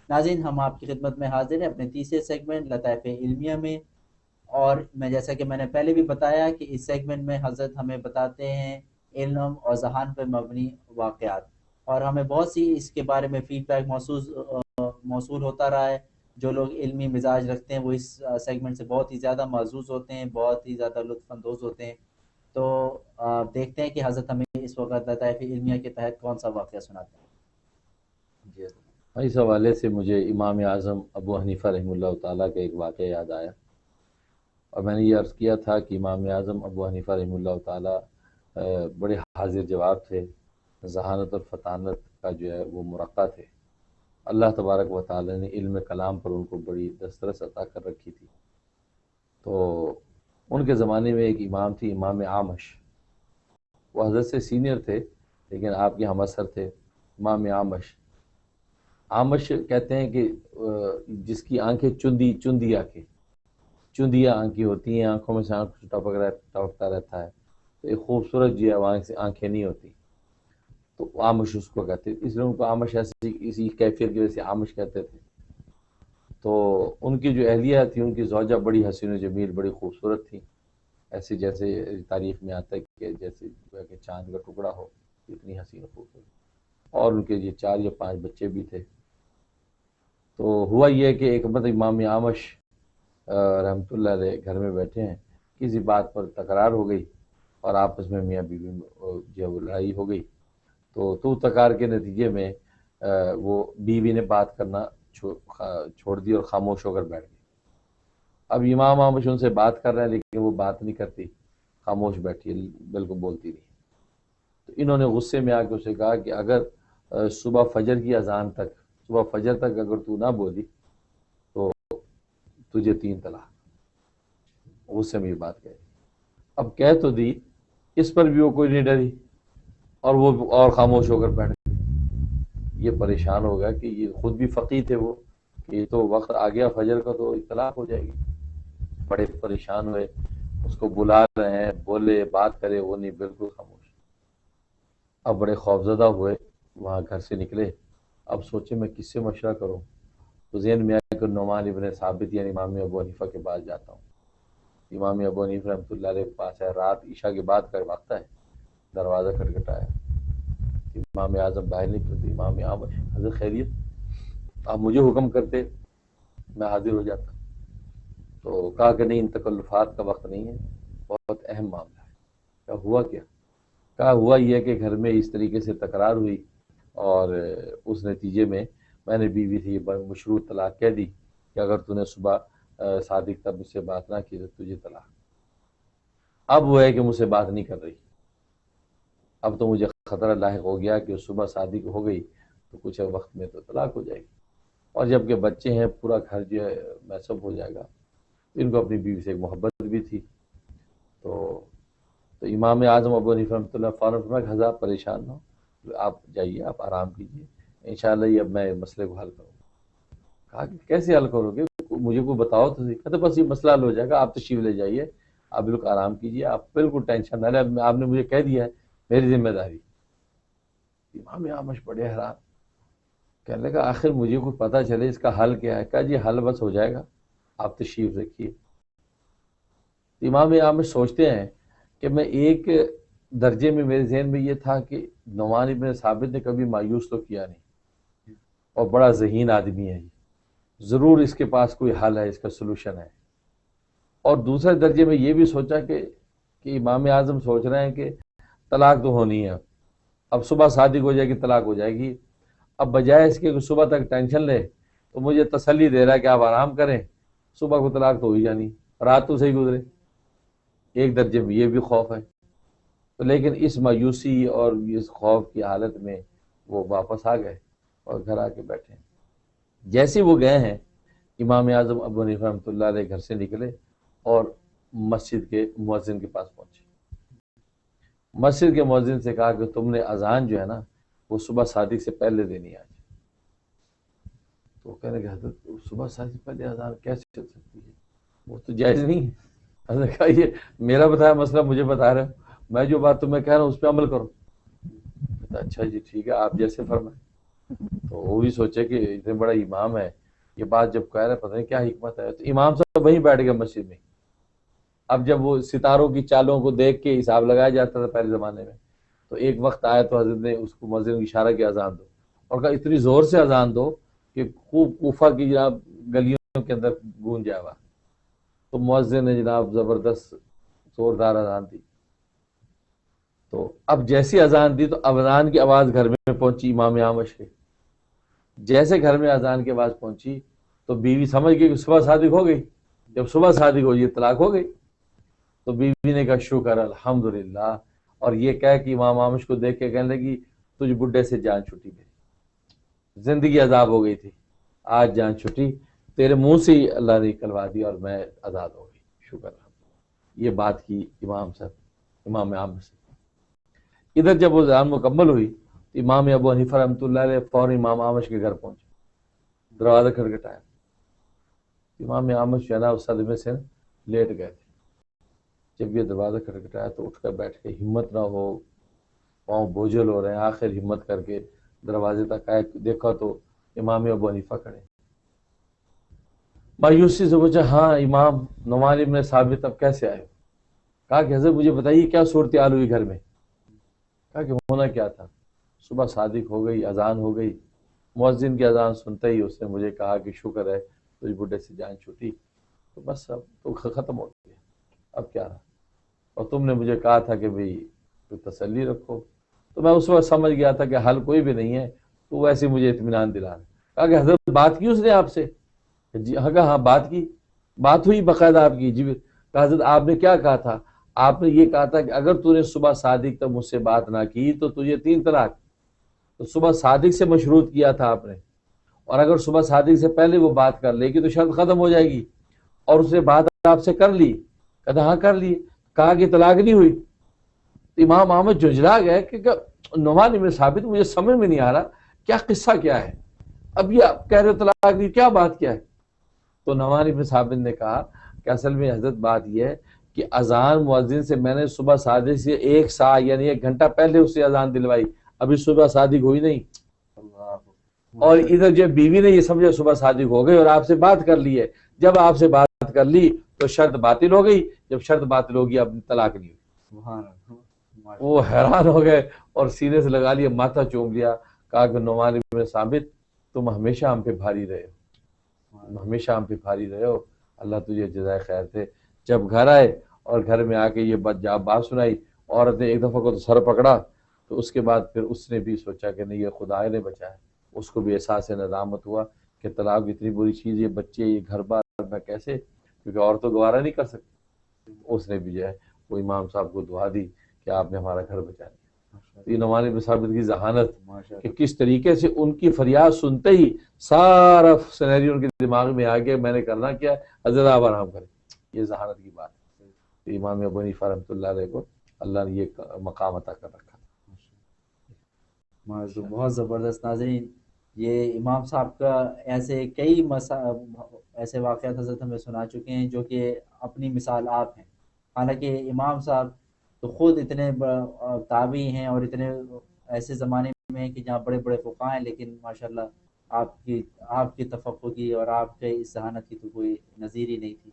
ناظرین، ہم آپ کی خدمت میں حاضر ہیں اپنے تیسرے سیگمنٹ لطائف علمیہ میں، اور جیسا کہ میں نے پہلے بھی بتایا کہ اس سیگمنٹ میں حضرت ہمیں بتاتے ہیں علم اور ذہان پر مبنی واقعات، اور ہمیں بہت سی اس کے بارے میں فیڈ بیک موصول ہوتا رہا ہے۔ جو لوگ علمی مزاج رکھتے ہیں وہ اس سیگمنٹ سے بہت ہی زیادہ معزوز ہوتے ہیں، بہت ہی زیادہ لطف اندوز ہوتے ہیں۔ تو دیکھتے ہیں کہ حضرت ہمیں اس وقت لطائف علمیہ کے تحت کون سا واقعہ سناتے ہیں۔ جی حضرت۔ اس حوالے سے مجھے امام اعظم ابو حنیفہ رحمہ اللہ تعالیٰ کا ایک واقعہ یاد آیا، اور میں نے یہ عرض کیا تھا کہ امام اعظم ابو حنیفہ رحمہ اللہ تعالیٰ بڑے حاضر جواب تھے، ذہانت اور فطانت کا جو ہے وہ مرقع تھے۔ اللہ تبارک و تعالیٰ نے علم کلام پر ان کو بڑی دسترس عطا کر رکھی تھی۔ تو ان کے زمانے میں ایک امام تھی، امام اعمش۔ وہ حضرت سے سینئر تھے لیکن آپ کے ہم عصر تھے، امام اعمش۔ اعمش کہتے ہیں کہ جس کی آنکھیں چندی آنکھیں، چندیاں آنکھیں ہوتی ہیں، آنکھوں میں سے آنکھ ٹپکتا رہتا ہے، تو ایک خوبصورت جو ہے آنکھیں نہیں ہوتی، تو اعمش اس کو کہتے ہیں، اس لیے ان کو اعمش اسی کیفیت کی وجہ سے اعمش کہتے تھے۔ تو ان کی جو اہلیہ تھی، ان کی زوجہ بڑی حسین و جمیل، بڑی خوبصورت تھی، ایسے جیسے تاریخ میں آتا ہے کہ جیسے کہ چاند کا ٹکڑا ہو، اتنی حسین و خوبصورت، اور ان کے یہ 4 یا 5 بچے بھی تھے۔ تو ہوا یہ کہ ایک مرتبہ امام اعمش رحمۃ اللہ علیہ گھر میں بیٹھے ہیں، کسی بات پر تکرار ہو گئی اور آپس میں میاں بیوی جو لڑائی ہو گئی، تو تکرار کے نتیجے میں وہ بیوی نے بات کرنا چھوڑ دی اور خاموش ہو کر بیٹھ گئی۔ اب امام اعمش ان سے بات کر رہے ہیں لیکن وہ بات نہیں کرتی، خاموش بیٹھی ہے، بالکل بولتی نہیں۔ تو انہوں نے غصے میں آ کے اسے کہا کہ اگر صبح فجر کی اذان تک، صبح فجر تک اگر تو نہ بولی تو تجھے 3 طلاق۔ غصے میں یہ بات کہی، اب کہہ تو دی، اس پر بھی وہ کوئی نہیں ڈری، اور وہ اور خاموش ہو کر بیٹھ گئی۔ یہ پریشان ہو گیا کہ یہ خود بھی فقیہ تھے وہ، کہ یہ تو وقت آ گیا فجر کا تو اطلاق ہو جائے گی۔ بڑے پریشان ہوئے، اس کو بلا رہے ہیں، بولے بات کرے، وہ نہیں، بالکل خاموش۔ اب بڑے خوفزدہ ہوئے، وہاں گھر سے نکلے، اب سوچے میں کس سے مشورہ کروں، تو ذہن میں آیا کہ نعمان ابن ثابت یعنی امام ابو حنیفہ کے پاس جاتا ہوں۔ امام ابو حنیفہ رحمۃ اللہ علیہ کے پاس ہے، رات عشاء کے بعد کا وقت ہے، دروازہ کھٹکھٹایا، امام اعظم باہر نکلتے، امام اعمش، حضرت خیریت، آپ مجھے حکم کرتے میں حاضر ہو جاتا۔ تو کہا کہ نہیں، ان تکلفات کا وقت نہیں ہے، بہت اہم معاملہ ہے۔ کہا ہوا کیا؟ کہا ہوا یہ کہ گھر میں اس طریقے سے تکرار ہوئی، اور اس نتیجے میں میں نے بیوی سے یہ مشروط طلاق کہہ دی کہ اگر تو نے صبح صادق تب مجھ سے بات نہ کی تو تجھے طلاق۔ اب وہ ہے کہ مجھ سے بات نہیں کر رہی، اب تو مجھے خطرہ لاحق ہو گیا کہ صبح صادق ہو گئی تو کچھ وقت میں تو طلاق ہو جائے گی، اور جب کہ بچے ہیں، پورا گھر جو ہے میسب ہو جائے گا۔ ان کو اپنی بیوی سے ایک محبت بھی تھی۔ تو امام اعظم ابو حنیفہ رحمۃ اللہ فوراً فرمایا کہ حضرت پریشان نہ ہو، آپ جائیے، آپ آرام کیجیے، انشاءاللہ یہ اب میں مسئلے کو حل کروں گا۔ کہا کہ کیسے حل کرو گے، مجھے کو بتاؤ تو صحیح۔ کہتے بس یہ مسئلہ حل ہو جائے گا، آپ تشریف لے جائیے، آپ بالکل آرام کیجیے، آپ بالکل ٹینشن نہ لیں، آپ نے مجھے کہہ دیا ہے، میری ذمہ داری۔ امام اعمش بڑے حیران، کہنے لگا آخر مجھے کوئی پتہ چلے اس کا حل کیا ہے۔ کہا جی حل بس ہو جائے گا، آپ تشریف رکھیے۔ امام اعمش سوچتے ہیں کہ میں ایک درجے میں میرے ذہن میں یہ تھا کہ نعمان ابن ثابت نے کبھی مایوس تو کیا نہیں، اور بڑا ذہین آدمی ہے، ضرور اس کے پاس کوئی حل ہے، اس کا سلوشن ہے۔ اور دوسرے درجے میں یہ بھی سوچا کہ امام اعظم سوچ رہے ہیں کہ طلاق تو ہونی ہے، اب صبح صادق ہو جائے گی طلاق ہو جائے گی، اب بجائے اس کے کہ صبح تک ٹینشن لے تو مجھے تسلی دے رہا ہے کہ آپ آرام کریں، صبح کو طلاق تو ہو ہی جانی، رات تو صحیح گزرے۔ ایک درجے میں یہ بھی خوف ہے، تو لیکن اس مایوسی اور اس خوف کی حالت میں وہ واپس آ گئے اور گھر آ کے بیٹھے۔ جیسے وہ گئے ہیں، امام اعظم ابو حنیفہ رحمۃ اللہ علیہ گھر سے نکلے اور مسجد کے مؤذن کے پاس پہنچے۔ مسجد کے مؤذن سے کہا کہ تم نے اذان جو ہے نا وہ صبح صادق سے پہلے دینی ہے آج۔ تو کہنے کہ حضرت صبح صادق سے پہلے اذان کیسے چل سکتی ہے، وہ تو جائز نہیں ہے۔ حضرت کہا یہ میرا بتایا مسئلہ مجھے بتا رہے ہو، میں جو بات تمہیں کہہ رہا ہوں اس پہ عمل کرو۔ کہتا اچھا جی ٹھیک ہے، آپ جیسے فرمائیں۔ تو وہ بھی سوچے کہ اتنے بڑا امام ہے، یہ بات جب کہہ رہے پتہ نہیں کیا حکمت ہے. تو امام صاحب وہیں بیٹھ گئے مسجد میں. اب جب وہ ستاروں کی چالوں کو دیکھ کے حساب لگایا جاتا تھا پہلے زمانے میں، تو ایک وقت آیا تو حضرت نے اس کو مؤذن کو اشارہ کیا اذان دو، اور کہا اتنی زور سے اذان دو کہ خوب کوفہ کی جناب گلیوں کے اندر گونج جائے گا. تو مؤذن نے جناب زبردست زوردار اذان دی. تو اب جیسی اذان دی تو اذان کی آواز گھر میں پہنچی امام اعمش کے. جیسے گھر میں اذان کی آواز پہنچی تو بیوی سمجھ گئی کہ صبح صادق ہو گئی. جب صبح صادق ہو یہ طلاق ہو گئی. تو بیوی نے کہا شکر الحمدللہ، اور یہ کہہ کہ امام اعمش کو دیکھ کے کہنے لگی تجھ بڈھے سے جان چھٹی میری، زندگی عذاب ہو گئی تھی، آج جان چھٹی، تیرے منہ سے ہی اللہ نے نکلوا دی اور میں آزاد ہو گئی. شکر الحمدللہ. یہ بات کی امام صاحب امام اعمش سے. ادھر جب وہ اذان مکمل ہوئی تو امام ابو حنیفہ رحمۃ اللہ علیہ فوراً امام اعمش کے گھر پہنچے، دروازہ کھٹکھٹایا. امام اعمش جو ہے نا اس صدمے سے لیٹ گئے تھے. جب یہ دروازہ کھٹکھٹایا تو اٹھ کر بیٹھ کے، ہمت نہ ہو، پاؤں بوجھل ہو رہے ہیں، آخر ہمت کر کے دروازے تک آئے. دیکھا تو امام ابو حنیفہ کھڑے. مایوسی سے پوچھا ہاں امام نعمان بن ثابت اب کیسے آئے؟ کہا کہ حضرت مجھے بتائیے کیا صورتحال ہوئی گھر میں؟ کہا کہ ہونا کیا تھا، صبح صادق ہو گئی، اذان ہو گئی، مؤذن کی اذان سنتے ہی اس نے مجھے کہا کہ شکر ہے تجھ بڈھے سے جان چھوٹی، تو بس اب تو ختم ہو گیا، اب کیا رہا. اور تم نے مجھے کہا تھا کہ بھئی تو تسلی رکھو. تو میں اس وقت سمجھ گیا تھا کہ حل کوئی بھی نہیں ہے، تو ویسے مجھے اطمینان دلا. کہا کہ حضرت بات کی اس نے آپ سے؟ جی ہاں بات کی. بات ہوئی باقاعدہ آپ کی؟ جی. کہا حضرت آپ نے کیا کہا تھا؟ آپ نے یہ کہا تھا کہ اگر تو نے صبح صادق تک مجھ سے بات نہ کی تو تجھے 3 طلاق. تو صبح صادق سے مشروط کیا تھا آپ نے، اور اگر صبح صادق سے پہلے وہ بات کر لے گی تو شرط ختم ہو جائے گی. اور اس نے بات آپ سے کر لی؟ کہا ہاں کر لی. کہا کہ طلاق نہیں ہوئی. امام احمد جھنجھلا گئے کہ نعمان بن ثابت مجھے سمجھ میں نہیں آ رہا کیا قصہ کیا ہے، اب یہ آپ کہہ رہے طلاق نہیں، کیا بات کیا ہے؟ تو نعمان بن ثابت نے کہا کہ اصل میں حضرت بات یہ ہے کہ اذان مؤذن سے میں نے صبح صادق سے 1 ساعت یعنی 1 گھنٹہ پہلے اس سے اذان دلوائی، ابھی صبح صادق ہوئی نہیں. اور ادھر جب بیوی نے یہ سمجھا صبح صادق ہو گئی اور آپ سے بات کر لی ہے، جب آپ سے بات کر لی تو شرط باطل ہو گئی، جب شرط باطل ہوگی اب طلاق نہیں ہوئی. وہ حیران ہو گئے اور سینے سے لگا لیا، ماتھا چوم لیا. کہا کہ نعمان بن ثابت تم ہمیشہ ہم پہ بھاری رہے ہو، تم ہمیشہ ہم پہ بھاری رہے ہو، اللہ تجھے جزائے خیر دے. جب گھر آئے اور گھر میں آ کے یہ بات سنائی، عورت نے ایک دفعہ کو تو سر پکڑا. تو اس کے بعد پھر اس نے بھی سوچا کہ نہیں یہ خدا نے بچایا. اس کو بھی احساس ندامت ہوا کہ طلاق اتنی بری چیز، یہ بچے، یہ گھر بار میں کیسے، کیونکہ عورتوں گوارا نہیں کر سکتی. اس نے بھی جو ہے وہ امام صاحب کو دعا دی کہ آپ نے ہمارا گھر بچا لیا. یہ نعمان بن ثابت کی ذہانت کہ کس طریقے سے ان کی فریاد سنتے ہی سارا سینیریو ان کے دماغ میں آ گیا میں نے کرنا کیا، حضرت آپ آرام کریں. یہ ذہانت کی بات ہے. امام ابو حنیفہ رحمۃ اللہ علیہ کو اللہ نے یہ مقام عطا کر رکھا. بہت زبردست. ناظرین یہ امام صاحب کا ایسے کئی ایسے واقعات حضرت ہمیں سنا چکے ہیں جو کہ اپنی مثال آپ ہیں. حالانکہ امام صاحب تو خود اتنے تابعی ہیں اور اتنے ایسے زمانے میں ہیں کہ جہاں بڑے بڑے فقہا ہیں، لیکن ماشاءاللہ آپ کی تفقہ کی اور آپ کے اس ذہانت کی تو کوئی نظیر ہی نہیں تھی.